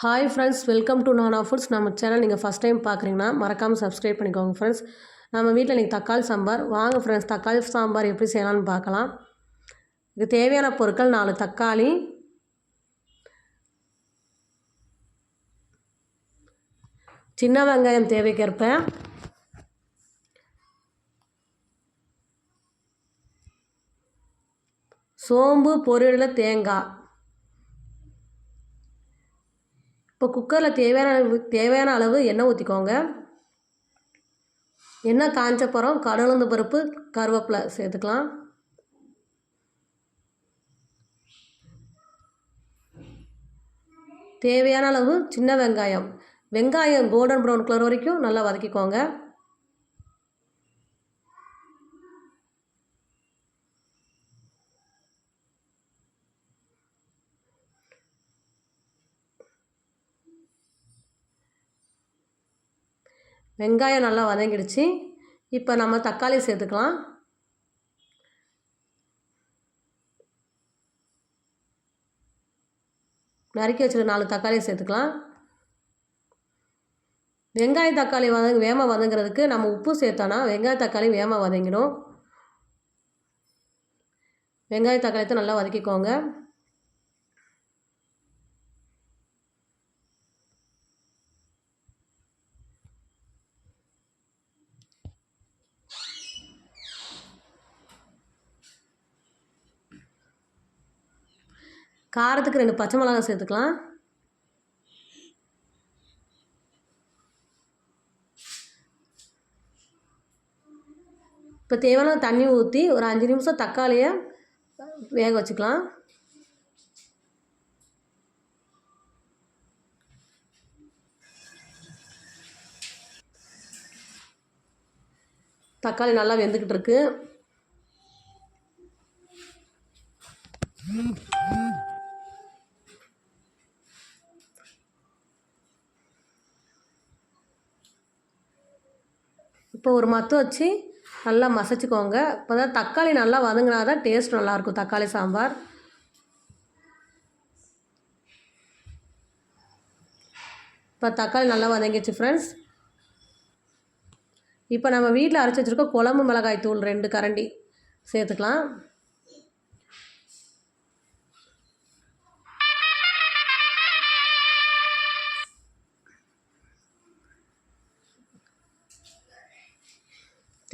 Hi friends, welcome to நானா foods. நம்ம channel நீங்கள் ஃபஸ்ட் டைம் பார்க்குறீங்கன்னா மறக்காமல் சப்ஸ்கிரைப் பண்ணிக்கோங்க ஃப்ரெண்ட்ஸ். நம்ம வீட்டில் இன்றைக்கி தக்காளி சாம்பார். வாங்க ஃப்ரெண்ட்ஸ், தக்காளி சாம்பார் எப்படி செய்யலாம்னு பார்க்கலாம். இதுக்கு தேவையான பொருட்கள் 4 தக்காளி, சின்ன வெங்காயம் தேவைக்கேற்ப, சோம்பு, பொரியல், தேங்காய். இப்போ குக்கரில் தேவையான அளவு எண்ணெய் ஊற்றிக்கோங்க. எண்ணெய் காஞ்சப்புறம் கடலுந்து பருப்பு, கருவேப்பிலை சேர்த்துக்கலாம். தேவையான அளவு சின்ன வெங்காயம் கோல்டன் ப்ரௌன் கலர் வரைக்கும் நல்லா வதக்கிக்கோங்க. வெங்காயம் நல்லா வதங்கிடுச்சு. இப்போ நம்ம தக்காளி சேர்த்துக்கலாம். நறுக்கி வச்சுருக்க 4 தக்காளி சேர்த்துக்கலாம். வெங்காயம் தக்காளி வேகமாக வதங்கிறதுக்கு நம்ம உப்பு சேர்த்தோன்னா வெங்காய தக்காளி வேகமாக வதங்கிடும். வெங்காய தக்காளியத்தை நல்லா வதக்கிக்கோங்க. காரத்துக்கு 2 பச்சை மிளகாய் சேர்த்துக்கலாம். இப்போ தேவையான தண்ணி ஊற்றி ஒரு 5 நிமிஷம் தக்காளியை வேக வச்சுக்கலாம். தக்காளி நல்லா வெந்துக்கிட்டு இருக்கு. இப்போ ஒரு மத்து வச்சு நல்லா மசிச்சுக்கோங்க. இப்போ தான் தக்காளி நல்லா வதங்கினா தான் டேஸ்ட் நல்லாயிருக்கும் தக்காளி சாம்பார். இப்போ தக்காளி நல்லா வதங்கிடுச்சு ஃப்ரெண்ட்ஸ். இப்போ நம்ம வீட்டில் அரைச்சி வச்சுருக்க குழம்பு மிளகாய் தூள் 2 கரண்டி சேர்த்துக்கலாம்.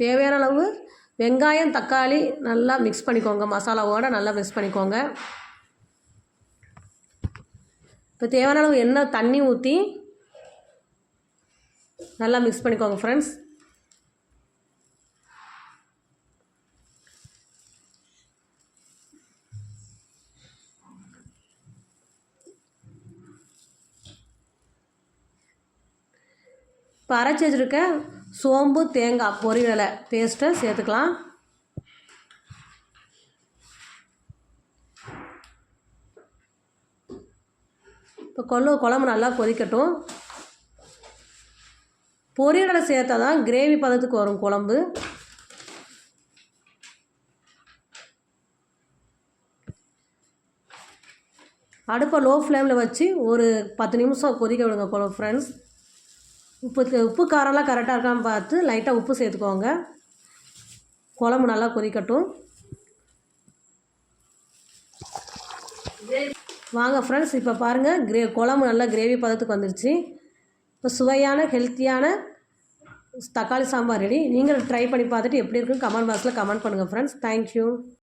தேவையான அளவு வெங்காயம் தக்காளி நல்லா மிக்ஸ் பண்ணிக்கோங்க. மசாலாவோடு நல்லா மிக்ஸ் பண்ணிக்கோங்க. இப்போ தேவையான அளவு எண்ணெய் தண்ணி ஊற்றி நல்லா மிக்ஸ் பண்ணிக்கோங்க ஃப்ரெண்ட்ஸ். இப்போ அரைச்சி வச்சுருக்க சோம்பு தேங்காய் பொரியலை பேஸ்ட்டை சேர்த்துக்கலாம். இப்போ குழம்பு நல்லா கொதிக்கட்டும். பொரியலை சேர்த்தா தான் கிரேவி பதத்துக்கு வரும் குழம்பு. அடுப்பை லோ ஃப்ளேமில் வச்சு ஒரு 10 நிமிஷம் கொதிக்க விடுங்க ஃப்ரெண்ட்ஸ். உப்பு காரம்லாம் கரெக்டாக இருக்கான்னு பார்த்து லைட்டாக உப்பு சேர்த்துக்கோங்க. குழம்பு நல்லா கொதிக்கட்டும். வாங்க ஃப்ரெண்ட்ஸ், இப்போ பாருங்கள் குழம்பு நல்லா கிரேவி பதத்துக்கு வந்துடுச்சு. இப்போ சுவையான ஹெல்த்தியான தக்காளி சாம்பார் ரெடி. நீங்களும் ட்ரை பண்ணி பார்த்துட்டு எப்படி இருக்குன்னு கமெண்ட் பாக்ஸில் கமெண்ட் பண்ணுங்கள் ஃப்ரெண்ட்ஸ். தேங்க்யூ.